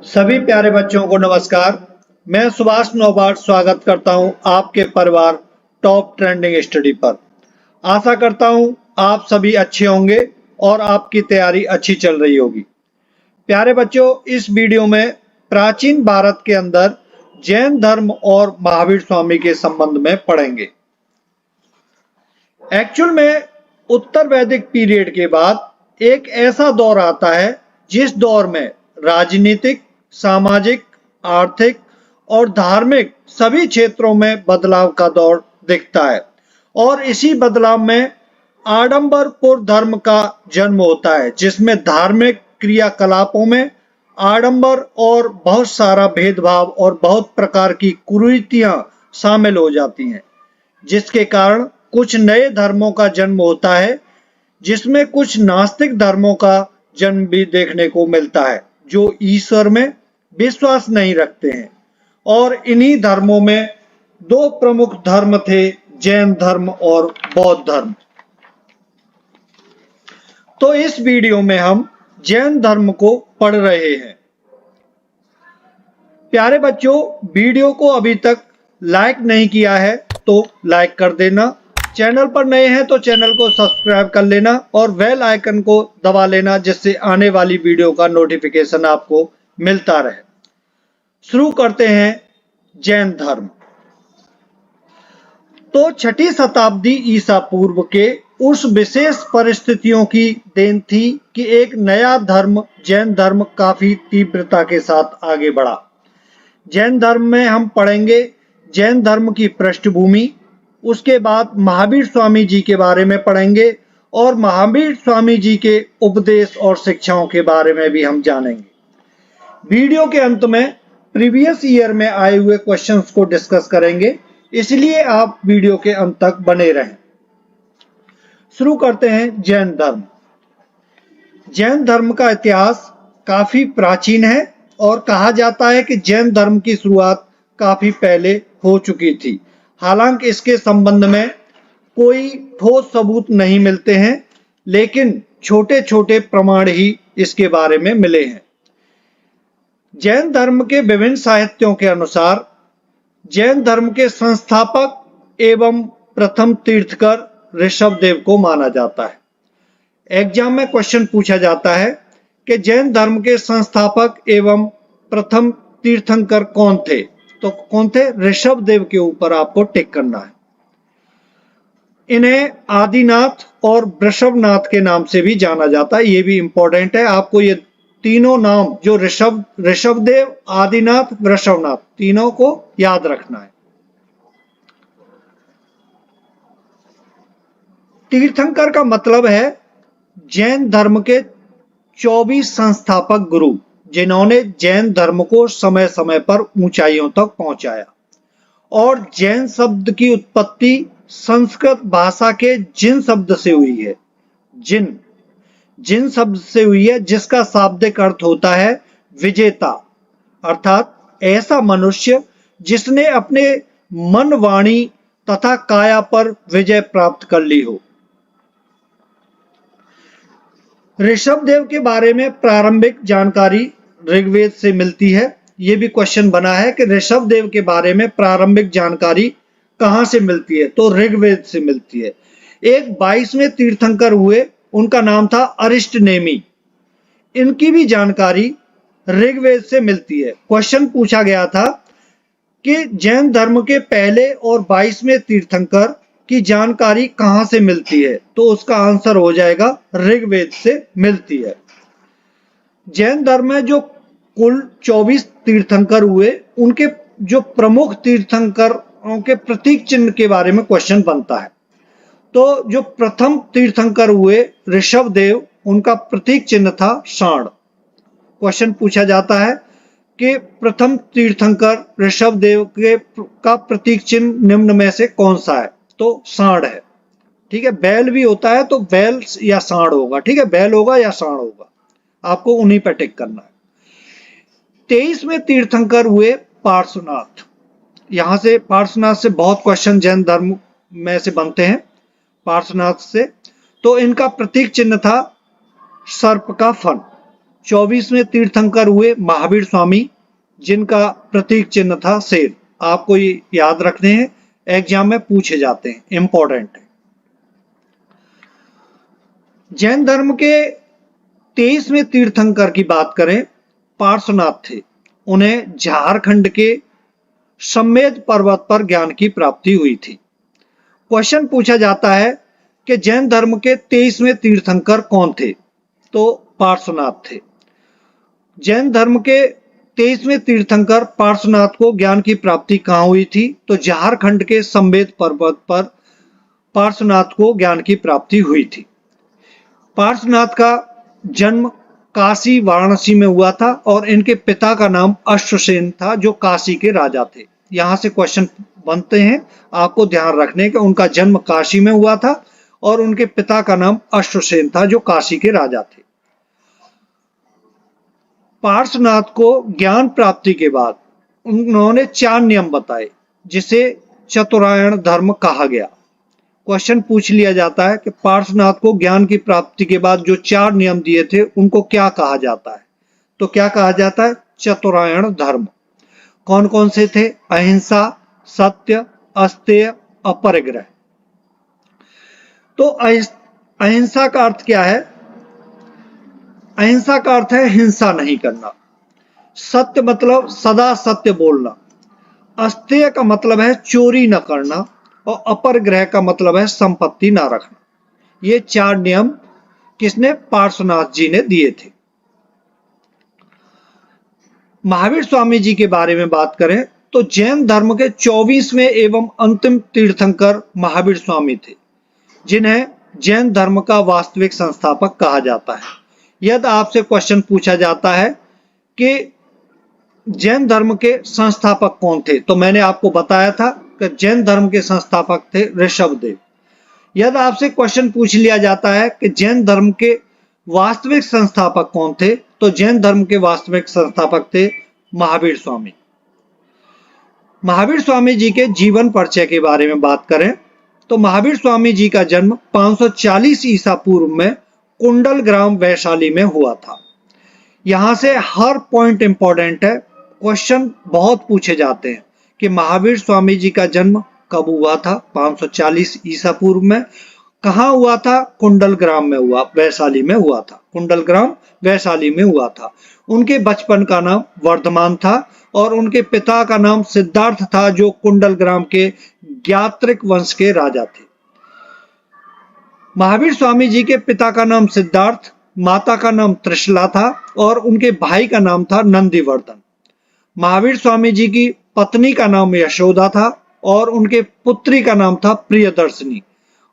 सभी प्यारे बच्चों को नमस्कार। मैं सुभाष नौबार स्वागत करता हूं आपके परिवार टॉप ट्रेंडिंग स्टडी पर। आशा करता हूं आप सभी अच्छे होंगे और आपकी तैयारी अच्छी चल रही होगी। प्यारे बच्चों, इस वीडियो में प्राचीन भारत के अंदर जैन धर्म और महावीर स्वामी के संबंध में पढ़ेंगे। एक्चुअल में उत्तर वैदिक पीरियड के बाद एक ऐसा दौर आता है जिस दौर में राजनीतिक, सामाजिक, आर्थिक और धार्मिक सभी क्षेत्रों में बदलाव का दौर दिखता है और इसी बदलाव में आडंबरपूर्ण धर्म का जन्म होता है, जिसमें धार्मिक क्रियाकलापों में आडंबर और बहुत सारा भेदभाव और बहुत प्रकार की कुरीतियां शामिल हो जाती हैं, जिसके कारण कुछ नए धर्मों का जन्म होता है, जिसमें कुछ नास्तिक धर्मों का जन्म भी देखने को मिलता है जो ईश्वर में विश्वास नहीं रखते हैं। और इन्हीं धर्मों में दो प्रमुख धर्म थे, जैन धर्म और बौद्ध धर्म। तो इस वीडियो में हम जैन धर्म को पढ़ रहे हैं। प्यारे बच्चों, वीडियो को अभी तक लाइक नहीं किया है तो लाइक कर देना। चैनल पर नए हैं तो चैनल को सब्सक्राइब कर लेना और बेल आइकन को दबा लेना, जिससे आने वाली वीडियो का नोटिफिकेशन आपको मिलता रहे। शुरू करते हैं जैन धर्म। तो 6ठी शताब्दी ईसा पूर्व के उस विशेष परिस्थितियों की देन थी कि एक नया धर्म जैन धर्म काफी तीव्रता के साथ आगे बढ़ा। जैन धर्म में हम पढ़ेंगे जैन धर्म की पृष्ठभूमि, उसके बाद महावीर स्वामी जी के बारे में पढ़ेंगे और महावीर स्वामी जी के उपदेश और शिक्षाओं के बारे में भी हम जानेंगे। वीडियो के अंत में प्रीवियस ईयर में आए हुए क्वेश्चंस को डिस्कस करेंगे, इसलिए आप वीडियो के अंत तक बने रहें। शुरू करते हैं जैन धर्म। जैन धर्म का इतिहास काफी प्राचीन है और कहा जाता है कि जैन धर्म की शुरुआत काफी पहले हो चुकी थी। हालांकि इसके संबंध में कोई ठोस सबूत नहीं मिलते हैं, लेकिन छोटे छोटे प्रमाण ही इसके बारे में मिले हैं। जैन धर्म के विभिन्न साहित्यों के अनुसार जैन धर्म के संस्थापक एवं प्रथम तीर्थकर ऋषभदेव को माना जाता है। एग्जाम में क्वेश्चन पूछा जाता है कि जैन धर्म के संस्थापक एवं प्रथम तीर्थंकर कौन थे, तो कौन थे? ऋषभदेव के ऊपर आपको टिक करना है। इन्हें आदिनाथ और वृषभनाथ के नाम से भी जाना जाता है, ये भी इंपॉर्टेंट है। आपको ये तीनों नाम जो ऋषभदेव, आदिनाथ, वृषभनाथ, तीनों को याद रखना है। तीर्थंकर का मतलब है जैन धर्म के 24 संस्थापक गुरु, जिन्होंने जैन धर्म को समय समय पर ऊंचाइयों तक पहुंचाया। और जैन शब्द की उत्पत्ति संस्कृत भाषा के जिन शब्द से हुई है, जिन शब्द से हुई है, जिसका शाब्दिक अर्थ होता है विजेता, अर्थात ऐसा मनुष्य जिसने अपने मन, वाणी तथा काया पर विजय प्राप्त कर ली हो। ऋषभदेव के बारे में प्रारंभिक जानकारी ऋग्वेद से मिलती है। यह भी क्वेश्चन बना है कि ऋषभदेव के बारे में प्रारंभिक जानकारी कहां से मिलती है, तो ऋग्वेद से मिलती है। एक 22वें तीर्थंकर हुए, उनका नाम था अरिष्टनेमी। इनकी भी जानकारी ऋग्वेद से मिलती है। क्वेश्चन पूछा गया था कि जैन धर्म के पहले और 22वें तीर्थंकर की जानकारी कहां से मिलती है, तो उसका आंसर हो जाएगा ऋग्वेद से मिलती है। जैन धर्म में जो कुल 24 तीर्थंकर हुए, उनके जो प्रमुख तीर्थंकरों के प्रतीक चिन्ह के बारे में क्वेश्चन बनता है। तो जो प्रथम तीर्थंकर हुए ऋषभदेव, उनका प्रतीक चिन्ह था सांड। क्वेश्चन पूछा जाता है कि प्रथम तीर्थंकर ऋषभदेव का प्रतीक चिन्ह निम्न में से कौन सा है, तो सांड है। ठीक है, बैल भी होता है तो बैल या सांड होगा। ठीक है, बैल होगा या सांड होगा, आपको उन्हीं पर टिक करना है। 23वें तीर्थंकर हुए पार्श्वनाथ। यहां से पार्श्वनाथ से बहुत क्वेश्चन जैन धर्म में से बनते हैं, पार्श्वनाथ से। तो इनका प्रतीक चिन्ह था सर्प का फन। 24वें तीर्थंकर हुए महावीर स्वामी, जिनका प्रतीक चिन्ह था शेर। आपको ये याद रखने हैं, एग्जाम में पूछे जाते हैं, इंपॉर्टेंट है। जैन धर्म के 23वें तीर्थंकर की बात करें, पार्श्वनाथ थे। उन्हें झारखंड के सम्मेद पर्वत पर ज्ञान की प्राप्ति हुई थी। क्वेश्चन पूछा जाता है कि जैन धर्म के 23वें तीर्थंकर कौन थे, तो पार्श्वनाथ थे। जैन धर्म के 23वें तीर्थंकर पार्श्वनाथ को ज्ञान की प्राप्ति कहाँ हुई थी, तो झारखंड के सम्मेद पर्वत पर पार्श्वनाथ को ज्ञान की प्राप्ति हुई थी। पार्श्वनाथ का जन्म काशी वाराणसी में हुआ था और इनके पिता का नाम अश्वसेन था, जो काशी के राजा थे। यहां से क्वेश्चन बनते हैं, आपको ध्यान रखने का। उनका जन्म काशी में हुआ था और उनके पिता का नाम अश्वसेन था, जो काशी के राजा थे। पार्श्वनाथ को ज्ञान प्राप्ति के बाद उन्होंने 4 नियम बताए, जिसे चतुरायण धर्म कहा गया। क्वेश्चन पूछ लिया जाता है कि पार्श्वनाथ को ज्ञान की प्राप्ति के बाद जो 4 नियम दिए थे, उनको क्या कहा जाता है, तो क्या कहा जाता है, चतुरायण धर्म। कौन कौन से थे, अहिंसा, सत्य, अस्तेय, अपरिग्रह। तो अहिंसा का अर्थ क्या है, अहिंसा का अर्थ है हिंसा नहीं करना। सत्य मतलब सदा सत्य बोलना। अस्तेय का मतलब है चोरी न करना, और अपरिग्रह का मतलब है संपत्ति ना रखना। ये 4 नियम किसने, पार्श्वनाथ जी ने दिए थे। महावीर स्वामी जी के बारे में बात करें तो जैन धर्म के 24वें एवं अंतिम तीर्थंकर महावीर स्वामी थे, जिन्हें जैन धर्म का वास्तविक संस्थापक कहा जाता है। यदि आपसे क्वेश्चन पूछा जाता है कि जैन धर्म के संस्थापक कौन थे, तो मैंने आपको बताया था कि जैन धर्म के संस्थापक थे ऋषभदेव। यदि आपसे क्वेश्चन पूछ लिया जाता है कि जैन धर्म के वास्तविक संस्थापक कौन थे, तो जैन धर्म के वास्तविक संस्थापक थे महावीर स्वामी। महावीर स्वामी जी के जीवन परिचय के बारे में बात करें तो महावीर स्वामी जी का जन्म 540 ईसा पूर्व में कुंडल ग्राम वैशाली में हुआ था। यहां से हर पॉइंट इंपॉर्टेंट है, क्वेश्चन बहुत पूछे जाते हैं कि महावीर स्वामी जी का जन्म कब हुआ था, 540 ईसा पूर्व में। कहां हुआ था, कुंडल ग्राम में हुआ, वैशाली में हुआ था। कुंडल ग्राम वैशाली में हुआ था। उनके बचपन का नाम वर्धमान था और उनके पिता का नाम सिद्धार्थ था, जो कुंडल ग्राम के ज्ञात्रिक वंश के राजा थे। महावीर स्वामी जी के पिता का नाम सिद्धार्थ, माता का नाम त्रिशला था और उनके भाई का नाम था नंदीवर्धन। महावीर स्वामी जी की पत्नी का नाम यशोदा था और उनके पुत्री का नाम था प्रियदर्शनी,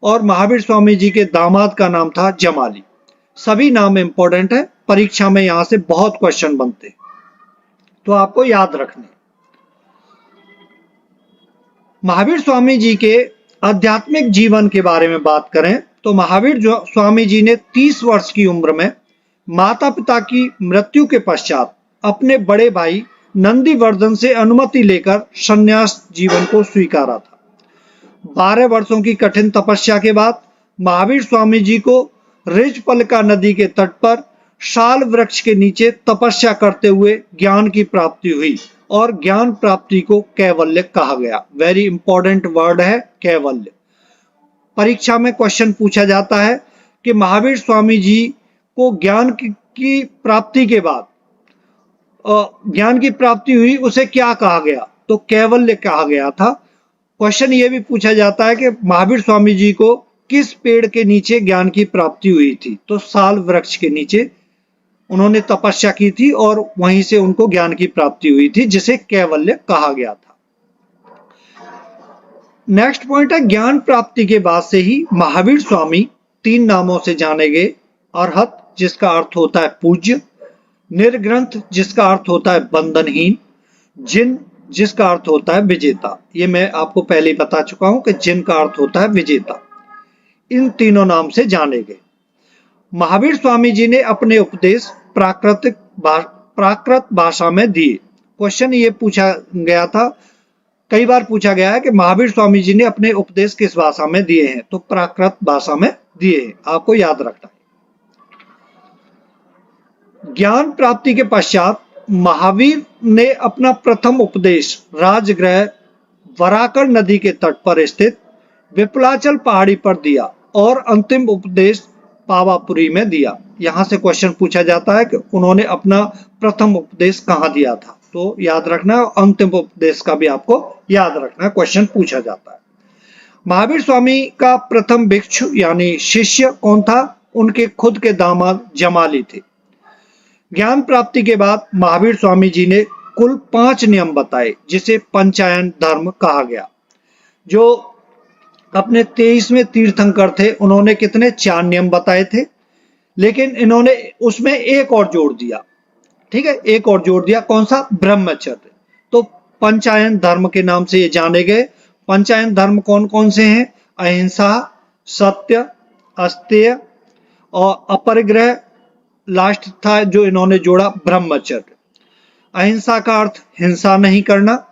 और महावीर स्वामी जी के दामाद का नाम था जमाली। सभी नाम इंपॉर्टेंट है, परीक्षा में यहां से बहुत क्वेश्चन बनते हैं, तो आपको याद रखने। महावीर स्वामी जी के आध्यात्मिक जीवन के बारे में बात करें तो महावीर स्वामी जी ने 30 वर्ष की उम्र में माता पिता की मृत्यु के पश्चात अपने बड़े भाई नंदीवर्धन से अनुमति लेकर संन्यास जीवन को स्वीकारा था। 12 वर्षों की कठिन तपस्या के बाद महावीर स्वामी जी को रिजपलका नदी के तट पर शाल वृक्ष के नीचे तपस्या करते हुए ज्ञान की प्राप्ति हुई और ज्ञान प्राप्ति को कैवल्य कहा गया। वेरी इंपॉर्टेंट वर्ड है कैवल्य। परीक्षा में क्वेश्चन पूछा जाता है कि महावीर स्वामी जी को ज्ञान की प्राप्ति के बाद ज्ञान की प्राप्ति हुई, उसे क्या कहा गया, तो कैवल्य कहा गया था। क्वेश्चन ये भी पूछा जाता है कि महावीर स्वामी जी को किस पेड़ के नीचे ज्ञान की प्राप्ति हुई थी, तो साल वृक्ष के नीचे उन्होंने तपस्या की थी और वहीं से उनको ज्ञान की प्राप्ति हुई थी, जिसे कैवल्य कहा गया था। नेक्स्ट पॉइंट है, ज्ञान प्राप्ति के बाद से ही महावीर स्वामी 3 नामों से जाने गए। अरहत, जिसका अर्थ होता है पूज्य, निर्ग्रंथ, जिसका अर्थ होता है बंधनहीन, जिन, जिसका अर्थ होता है विजेता। ये मैं आपको पहले ही बता चुका हूं कि जिन का अर्थ होता है विजेता। इन तीनों नाम से जाने गए। महावीर स्वामी जी ने अपने उपदेश प्राकृत भाषा में दिए। क्वेश्चन ये पूछा गया था, कई बार पूछा गया है कि महावीर स्वामी जी ने अपने उपदेश किस भाषा में दिए हैं, तो प्राकृत भाषा में दिए हैं, आपको याद रखना है। ज्ञान प्राप्ति के पश्चात महावीर ने अपना प्रथम उपदेश राजगृह वराकर नदी के तट पर स्थित विप्लाचल पहाड़ी पर दिया और अंतिम उपदेश पावापुरी में दिया। यहां से क्वेश्चन पूछा जाता है कि उन्होंने अपना प्रथम उपदेश कहां दिया था, तो याद रखना, अंतिम उपदेश का भी आपको याद रखना, क्वेश्चन पूछा जाता है। महावीर स्वामी का प्रथम भिक्षु यानी शिष्य कौन था? उनके खुद के दामाद जमाली थे। ज्ञान प्राप्ति के बाद महावीर स्वामी जी ने कुल 5 नियम बताए जिसे पंचायन धर्म कहा गया। जो अपने 23वें तीर्थंकर थे उन्होंने कितने 4 नियम बताए थे, लेकिन इन्होंने उसमें एक और जोड़ दिया। ठीक है, एक और जोड़ दिया, कौन सा? ब्रह्मचर्य। तो पंचायन धर्म के नाम से ये जाने गए। पंचायन धर्म कौन कौन से हैं? अहिंसा, सत्य, अस्तेय और अपरिग्रह। लास्ट था जो इन्होंने जोड़ा ब्रह्मचर्य। अहिंसा का अर्थ हिंसा नहीं करना,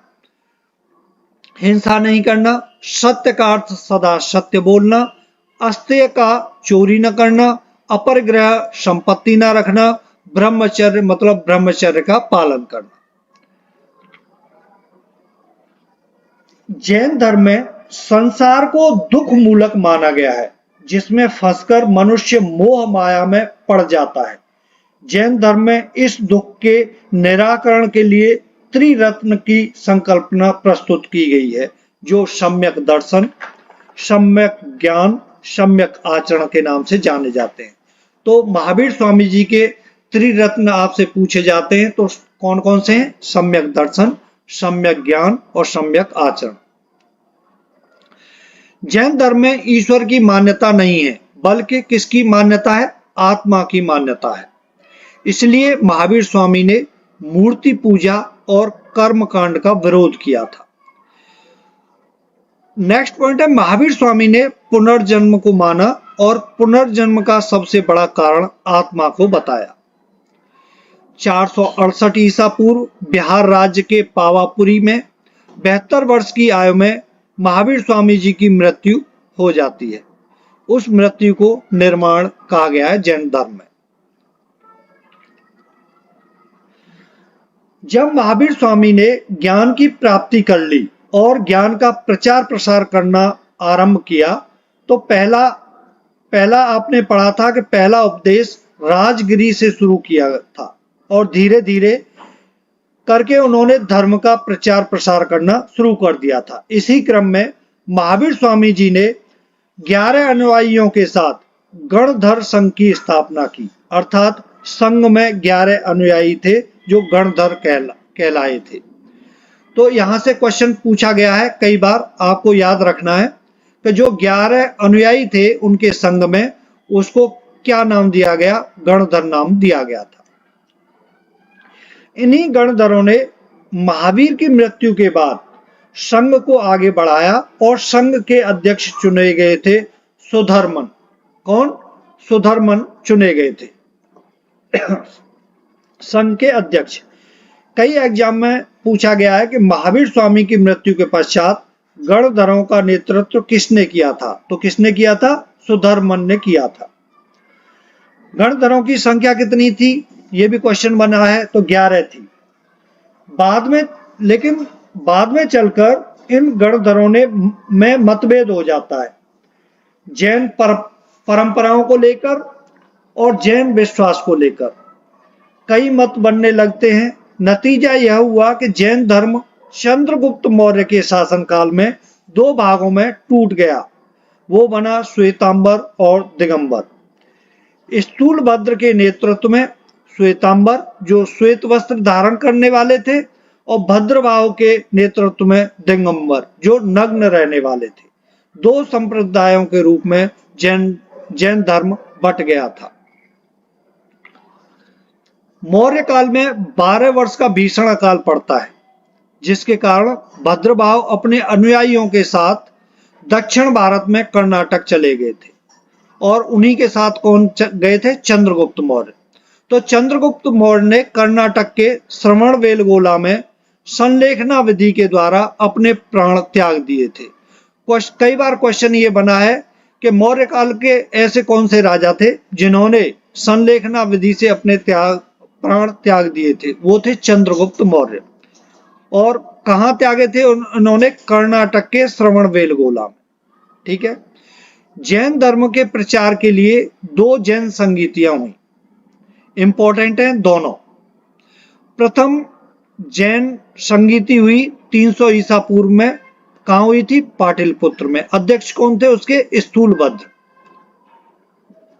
हिंसा नहीं करना। सत्य का अर्थ सदा सत्य बोलना। अस्तेय का चोरी न करना। अपरिग्रह संपत्ति न रखना। ब्रह्मचर्य मतलब ब्रह्मचर्य का पालन करना। जैन धर्म में संसार को दुख मूलक माना गया है जिसमें फंसकर मनुष्य मोह माया में पड़ जाता है। जैन धर्म में इस दुख के निराकरण के लिए त्रिरत्न की संकल्पना प्रस्तुत की गई है जो सम्यक दर्शन, सम्यक ज्ञान, सम्यक आचरण के नाम से जाने जाते हैं। तो महावीर स्वामी जी के त्रिरत्न आपसे पूछे जाते हैं तो कौन कौन से हैं? सम्यक दर्शन, सम्यक ज्ञान और सम्यक आचरण। जैन धर्म में ईश्वर की मान्यता नहीं है बल्कि किसकी मान्यता है? आत्मा की मान्यता है। इसलिए महावीर स्वामी ने मूर्ति पूजा और कर्मकांड का विरोध किया था। नेक्स्ट पॉइंट है, महावीर स्वामी ने पुनर्जन्म को माना और पुनर्जन्म का सबसे बड़ा कारण आत्मा को बताया। 468 ईसा पूर्व बिहार राज्य के पावापुरी में 72 वर्ष की आयु में महावीर स्वामी जी की मृत्यु हो जाती है। उस मृत्यु को निर्माण कहा गया है जैन धर्म में। जब महावीर स्वामी ने ज्ञान की प्राप्ति कर ली और ज्ञान का प्रचार प्रसार करना आरंभ किया तो पहला आपने पढ़ा था कि पहला उपदेश राजगिरी से शुरू किया था और धीरे धीरे करके उन्होंने धर्म का प्रचार प्रसार करना शुरू कर दिया था। इसी क्रम में महावीर स्वामी जी ने 11 अनुयायियों के साथ गणधर संघ की स्थापना की, अर्थात संघ में 11 अनुयायी थे जो गणधर कहलाए थे। तो यहां से क्वेश्चन पूछा गया है, कई बार आपको याद रखना है कि जो 11 अनुयायी थे उनके संघ में उसको क्या नाम दिया गया? गणधर नाम दिया गया था। इन्हीं गणधरों ने महावीर की मृत्यु के बाद संघ को आगे बढ़ाया और संघ के अध्यक्ष चुने गए थे सुधर्मन। कौन? सुधर्मन चुने गए थे संघ के अध्यक्ष। कई एग्जाम में पूछा गया है कि महावीर स्वामी की मृत्यु के पश्चात गणधरों का नेतृत्व किसने किया था? तो किसने किया था? सुधर्मन ने किया था। गणधरों की संख्या कितनी थी? ये भी क्वेश्चन बना है, तो 11 थी। बाद में चलकर इन गणधरों में मतभेद हो जाता है जैन परंपराओं को लेकर और जैन विश्वास को लेकर कई मत बनने लगते हैं। नतीजा यह हुआ कि जैन धर्म चंद्रगुप्त मौर्य के शासनकाल में 2 भागों में टूट गया। वो बना श्वेतांबर और दिगंबर। स्थूलभद्र के नेतृत्व में श्वेतांबर जो श्वेत वस्त्र धारण करने वाले थे और भद्रभाव के नेतृत्व में दिगंबर जो नग्न रहने वाले थे। 2 संप्रदायों के रूप में जैन धर्म बट गया था। मौर्य काल में 12 वर्ष का भीषण अकाल पड़ता है जिसके कारण भद्रभाव अपने अनुयायियों के साथ दक्षिण भारत में कर्नाटक चले गए थे और उन्हीं के साथ कौन गए थे? चंद्रगुप्त मौर्य। तो चंद्रगुप्त मौर्य ने कर्नाटक के श्रवणबेलगोला में संलेखना विधि के द्वारा अपने प्राण त्याग दिए थे। कई बार क्वेश्चन ये बना है कि मौर्य काल के ऐसे कौन से राजा थे जिन्होंने संलेखना विधि से अपने प्राण त्याग दिए थे वो थे चंद्रगुप्त मौर्य। और कहाँ त्यागे थे उन्होंने? कर्नाटक के श्रवणबेलगोला में। ठीक है। जैन धर्म के प्रचार के लिए दो जैन संगीतियां हुई, इंपॉर्टेंट हैं दोनों। प्रथम जैन संगीति हुई 300 ईसा पूर्व में, कहां हुई थी? पाटलिपुत्र में। अध्यक्ष कौन थे उसके?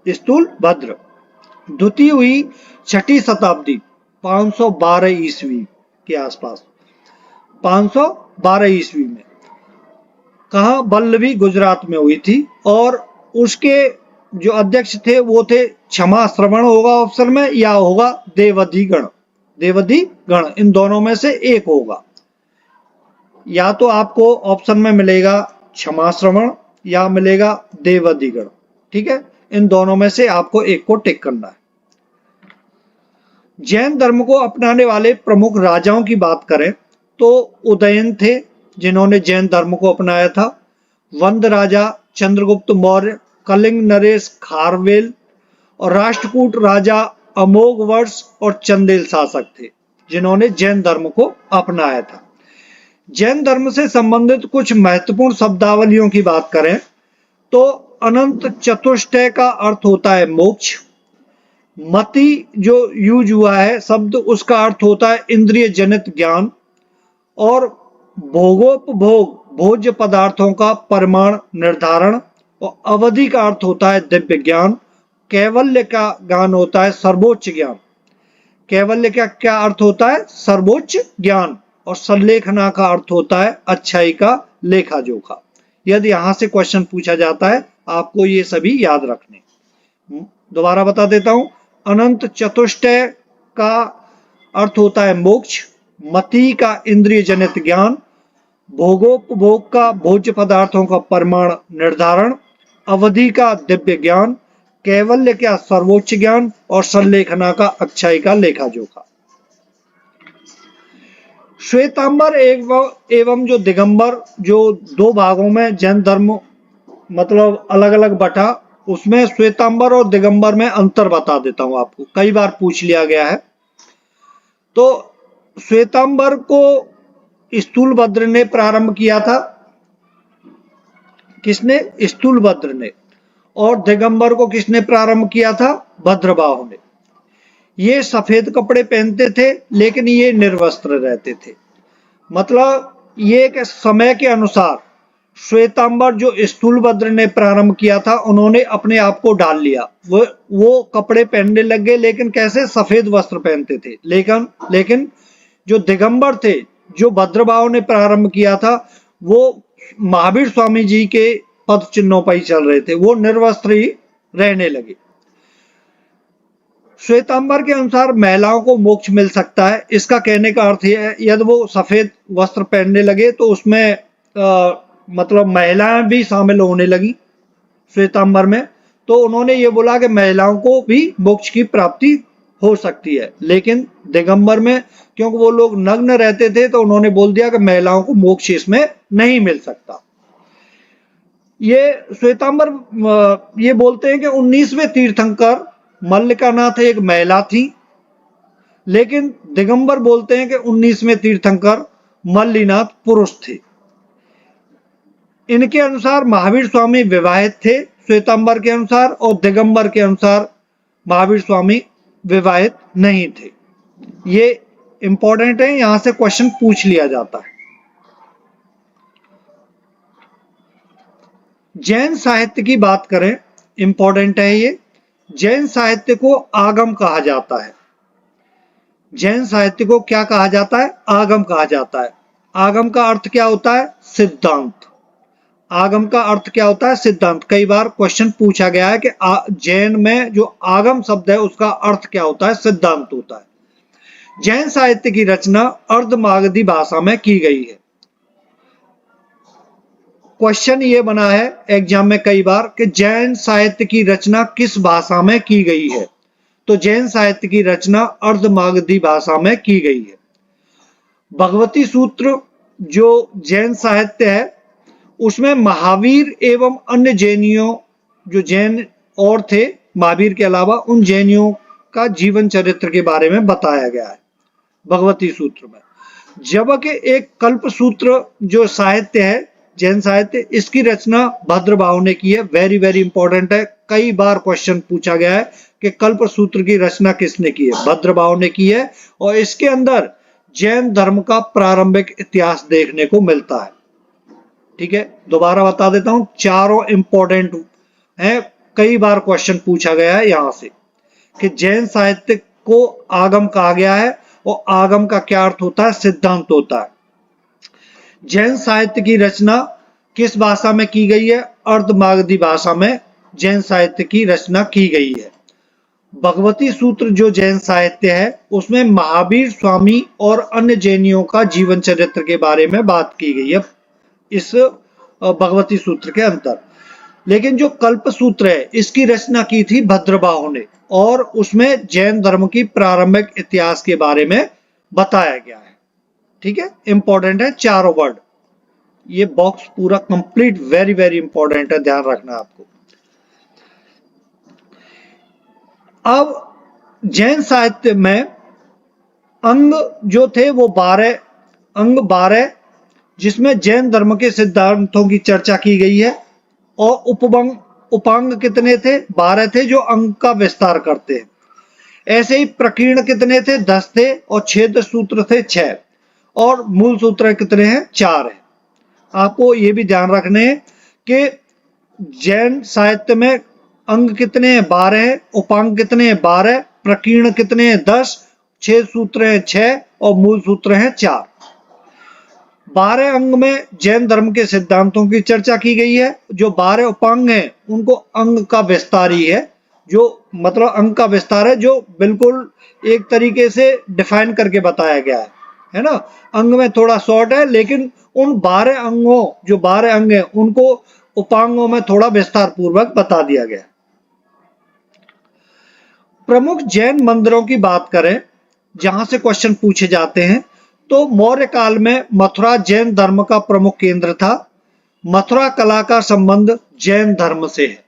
स्थूलभद्र। द्वितीय हुई 6ठी शताब्दी 512 ईस्वी के आसपास, 512 ईस्वी में। कहा? वल्लभी गुजरात में हुई थी। और उसके जो अध्यक्ष थे वो थे, क्षमा श्रवण होगा ऑप्शन में या होगा देवधिगण। देवधिगण इन दोनों में से एक होगा। या तो आपको ऑप्शन में मिलेगा क्षमा श्रवण या मिलेगा देवधिगण। ठीक है, इन दोनों में से आपको एक को टिक करना है। जैन धर्म को अपनाने वाले प्रमुख राजाओं की बात करें तो उदयन थे जिन्होंने जैन धर्म को अपनाया था। वंद राजा चंद्रगुप्त मौर्य, कलिंग नरेश खारवेल और राष्ट्रकूट राजा अमोघवर्ष और चंदेल शासक थे जिन्होंने जैन धर्म को अपनाया था। जैन धर्म से संबंधित कुछ महत्वपूर्ण शब्दावलियों की बात करें तो अनंत चतुष्टय का अर्थ होता है मोक्ष। मति जो यूज हुआ है शब्द, उसका अर्थ होता है इंद्रिय जनित ज्ञान। और भोगोपभोग भोज्य पदार्थों का परिमाण निर्धारण। और अवधि का अर्थ होता है दिव्य ज्ञान। कैवल्य का ज्ञान होता है सर्वोच्च ज्ञान। कैवल्य का क्या अर्थ होता है? सर्वोच्च ज्ञान। और संलेखना का अर्थ होता है अच्छाई का लेखा जोखा। यदि यहां से क्वेश्चन पूछा जाता है आपको ये सभी याद रखने। दोबारा बता देता हूं, अनंत चतुष्टय का अर्थ होता है मोक्ष, मति का इंद्रिय जनित ज्ञान, भोगोपभोग का भोज्य पदार्थों का परिमाण निर्धारण, अवधि का दिव्य ज्ञान, कैवल्य का सर्वोच्च ज्ञान और संलेखना का अच्छाई का लेखा जोखा। श्वेतांबर एवं जो दिगंबर, जो दो भागों में जैन धर्म मतलब अलग अलग बटा, उसमें श्वेतांबर और दिगंबर में अंतर बता देता हूं आपको, कई बार पूछ लिया गया है। तो श्वेतांबर को स्थूलभद्र ने प्रारंभ किया था। किसने? स्थूलभद्र ने। और दिगंबर को किसने प्रारंभ किया था? भद्रबाहु ने। ये सफेद कपड़े पहनते थे लेकिन ये निर्वस्त्र रहते थे। मतलब ये एक समय के अनुसार श्वेतांबर जो स्थूलभद्र ने प्रारंभ किया था उन्होंने अपने आप को डाल लिया। वो कपड़े पहनने लग गए, लेकिन कैसे? सफेद वस्त्र पहनते थे। लेकिन जो दिगंबर थे, जो भद्रबाहु ने प्रारंभ किया था, वो महावीर स्वामी जी के पद चिन्हों पर ही चल रहे थे। वो निर्वस्त्र ही रहने लगे। श्वेतांबर के अनुसार महिलाओं को मोक्ष मिल सकता है। इसका कहने का अर्थ यह है, यदि वो सफेद वस्त्र पहनने लगे तो उसमें मतलब महिलाएं भी शामिल होने लगी श्वेतांबर में। तो उन्होंने ये बोला कि महिलाओं को भी मोक्ष की प्राप्ति हो सकती है। लेकिन दिगंबर में क्योंकि वो लोग नग्न रहते थे तो उन्होंने बोल दिया कि महिलाओं को मोक्ष इसमें नहीं मिल सकता। ये श्वेतांबर ये बोलते हैं कि 19वें तीर्थंकर मल्लिकानाथ एक महिला थी, लेकिन दिगंबर बोलते हैं कि 19वें तीर्थंकर मल्लिनाथ पुरुष थे। इनके अनुसार महावीर स्वामी विवाहित थे श्वेतांबर के अनुसार, और दिगंबर के अनुसार महावीर स्वामी विवाहित नहीं थे। ये इंपॉर्टेंट है, यहां से क्वेश्चन पूछ लिया जाता है। जैन साहित्य की बात करें, इंपॉर्टेंट है ये। जैन साहित्य को आगम कहा जाता है। जैन साहित्य को क्या कहा जाता है? आगम कहा जाता है। आगम का अर्थ क्या होता है? सिद्धांत। आगम का अर्थ क्या होता है? सिद्धांत। कई बार क्वेश्चन पूछा गया है कि जैन में जो आगम शब्द है उसका अर्थ क्या होता है? सिद्धांत होता है। जैन साहित्य की रचना अर्धमागधी भाषा में की गई है। क्वेश्चन ये बना है एग्जाम में कई बार कि जैन साहित्य की रचना किस भाषा में की गई है? तो जैन साहित्य की रचना अर्धमागधी भाषा में की गई है। भगवती सूत्र जो जैन साहित्य है उसमें महावीर एवं अन्य जैनियों, जो जैन और थे महावीर के अलावा, उन जैनियों का जीवन चरित्र के बारे में बताया गया है भगवती सूत्र में। जबकि एक कल्प सूत्र जो साहित्य है, जैन साहित्य, इसकी रचना भद्रभाव ने की है। वेरी वेरी इंपॉर्टेंट है, कई बार क्वेश्चन पूछा गया है कि कल्प सूत्र की रचना किसने की है। भद्रभाव ने की है और इसके अंदर जैन धर्म का प्रारंभिक इतिहास देखने को मिलता है। ठीक है, दोबारा बता देता हूं, चारों इंपॉर्टेंट है, कई बार क्वेश्चन पूछा गया है यहां से कि जैन साहित्य को आगम कहा गया है और आगम का क्या अर्थ होता है, सिद्धांत होता है। जैन साहित्य की रचना किस भाषा में की गई है, अर्धमागधी भाषा में जैन साहित्य की रचना की गई है। भगवती सूत्र जो जैन साहित्य है उसमें महावीर स्वामी और अन्य जैनियों का जीवन चरित्र के बारे में बात की गई है इस भगवती सूत्र के अंदर। लेकिन जो कल्प सूत्र है इसकी रचना की थी भद्रभाव ने और उसमें जैन धर्म की प्रारंभिक इतिहास के बारे में बताया गया है। ठीक है, इंपॉर्टेंट है चारों वर्ड, ये बॉक्स पूरा कंप्लीट वेरी वेरी इंपॉर्टेंट है, ध्यान रखना आपको। अब जैन साहित्य में अंग जो थे वो 12 जिसमें जैन धर्म के सिद्धांतों की चर्चा की गई है और उपांग कितने थे, 12 थे जो अंग का विस्तार करते हैं। ऐसे ही प्रकीर्ण कितने थे, 10 थे और छेद सूत्र थे 6 और मूल सूत्र कितने हैं, 4 है। आपको ये भी ध्यान रखने हैं कि जैन साहित्य में अंग कितने हैं, 12 है, उपांग कितने हैं, 12, प्रकीर्ण कितने हैं, 10, छेद सूत्र हैं 6 और मूल सूत्र हैं 4। 12 अंग में जैन धर्म के सिद्धांतों की चर्चा की गई है। जो 12 उपांग हैं उनको अंग का विस्तार ही है, जो मतलब अंग का विस्तार है, जो बिल्कुल एक तरीके से डिफाइन करके बताया गया है ना। अंग में थोड़ा शॉर्ट है, लेकिन उन 12 अंगों, जो 12 अंग हैं उनको उपांगों में थोड़ा विस्तार पूर्वक बता दिया गया। प्रमुख जैन मंदिरों की बात करें जहां से क्वेश्चन पूछे जाते हैं, तो मौर्य काल में मथुरा जैन धर्म का प्रमुख केंद्र था। मथुरा कला का संबंध जैन धर्म से है।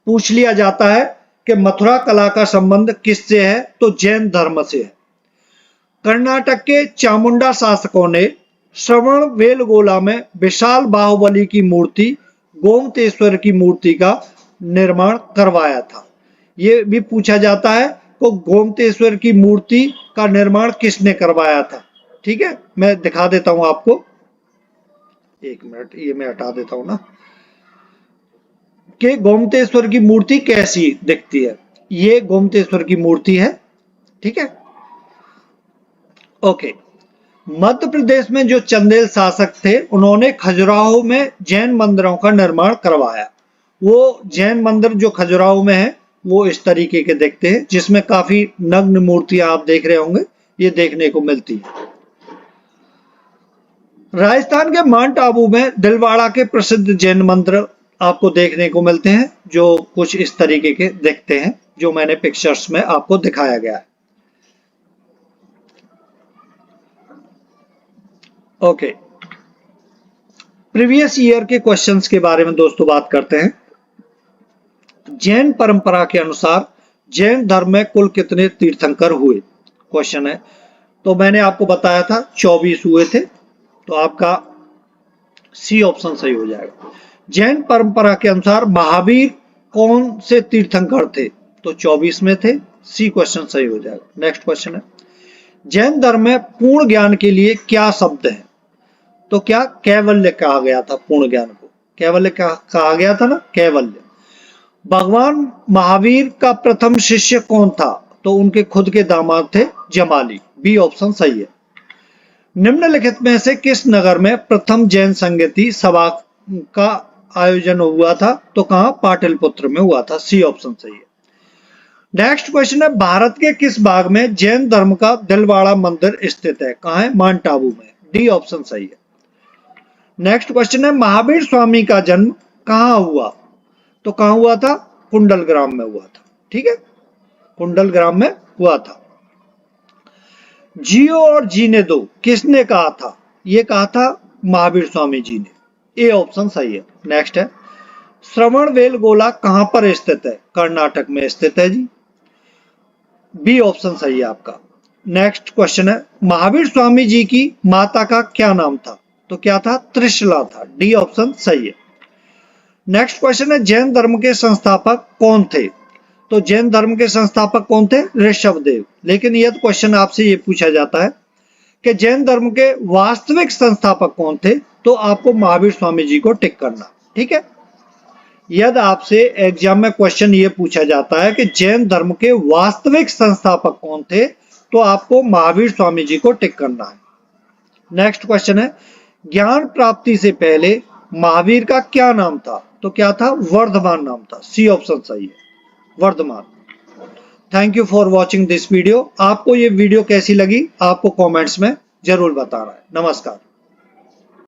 पूछ लिया जाता है कि मथुरा कला का संबंध किससे है, तो जैन धर्म से है। कर्नाटक के चामुंडा शासकों ने श्रवण बेलगोला में विशाल बाहुबली की मूर्ति, गोमतेश्वर की मूर्ति का निर्माण करवाया था। ये भी पूछा जाता है कि गोमतेश्वर की मूर्ति का निर्माण किसने करवाया था। ठीक है, मैं दिखा देता हूं आपको, एक मिनट, ये मैं हटा देता हूं ना, कि गोमतेश्वर की मूर्ति कैसी दिखती है। ये गोमतेश्वर की मूर्ति है। ठीक है, ओके। मध्य प्रदेश में जो चंदेल शासक थे उन्होंने खजुराहो में जैन मंदिरों का निर्माण करवाया। वो जैन मंदिर जो खजुराहो में है वो इस तरीके के दिखते हैं, जिसमें काफी नग्न मूर्तियां आप देख रहे होंगे, ये देखने को मिलती है। राजस्थान के माउंट आबू में दिलवाड़ा के प्रसिद्ध जैन मंदिर आपको देखने को मिलते हैं, जो कुछ इस तरीके के दिखते हैं, जो मैंने पिक्चर्स में आपको दिखाया गया है। ओके, प्रीवियस ईयर के क्वेश्चंस के बारे में दोस्तों बात करते हैं। जैन परंपरा के अनुसार जैन धर्म में कुल कितने तीर्थंकर हुए, क्वेश्चन है। तो मैंने आपको बताया था 24 हुए थे, तो आपका सी ऑप्शन सही हो जाएगा। जैन परंपरा के अनुसार महावीर कौन से तीर्थंकर थे, तो 24 में थे, सी क्वेश्चन सही हो जाएगा। नेक्स्ट क्वेश्चन है, जैन धर्म में पूर्ण ज्ञान के लिए क्या शब्द है, तो क्या कैवल्य कहा गया था। पूर्ण ज्ञान को कैवल्य कहा गया था ना, कैवल्य। भगवान महावीर का प्रथम शिष्य कौन था, तो उनके खुद के दामाद थे जमाली, बी ऑप्शन सही है। निम्नलिखित में से किस नगर में प्रथम जैन संगति सभा का आयोजन हुआ था, तो कहां, पाटलिपुत्र में हुआ था, सी ऑप्शन सही है। नेक्स्ट क्वेश्चन है, भारत के किस भाग में जैन धर्म का दिलवाड़ा मंदिर स्थित है, कहां है, माउंट आबू में, डी ऑप्शन सही है। नेक्स्ट क्वेश्चन है, महावीर स्वामी का जन्म कहां हुआ, तो कहां हुआ था, कुंडलग्राम में हुआ था। ठीक है, कुंडलग्राम में हुआ था। जियो और जीने दो किसने कहा था, ये कहा था महावीर स्वामी जी ने, ए ऑप्शन सही है। नेक्स्ट है, श्रवण बेलगोला कहां पर स्थित है, कर्नाटक में स्थित है जी। बी ऑप्शन सही है आपका। नेक्स्ट क्वेश्चन है, महावीर स्वामी जी की माता का क्या नाम था? तो क्या था? त्रिशला था। डी ऑप्शन सही है। नेक्स्ट क्वेश्चन है, जैन धर्म के संस्थापक कौन थे? तो जैन धर्म के संस्थापक कौन थे? ऋषभदेव। लेकिन यह क्वेश्चन आपसे ये पूछा जाता है कि जैन धर्म के वास्तविक संस्थापक कौन थे? तो आपको महावीर स्वामी जी को टिक करना। ठीक है, यदि आपसे एग्जाम में क्वेश्चन ये पूछा जाता है कि जैन धर्म के वास्तविक संस्थापक कौन थे, तो आपको महावीर स्वामी जी को टिक करना है। नेक्स्ट क्वेश्चन है, ज्ञान प्राप्ति से पहले महावीर का क्या नाम था? तो क्या था? वर्धमान नाम था। सी ऑप्शन सही है, Vardhaman. Thank you for watching this video. आपको ये वीडियो कैसी लगी आपको कमेंट्स में जरूर बताना है। नमस्कार।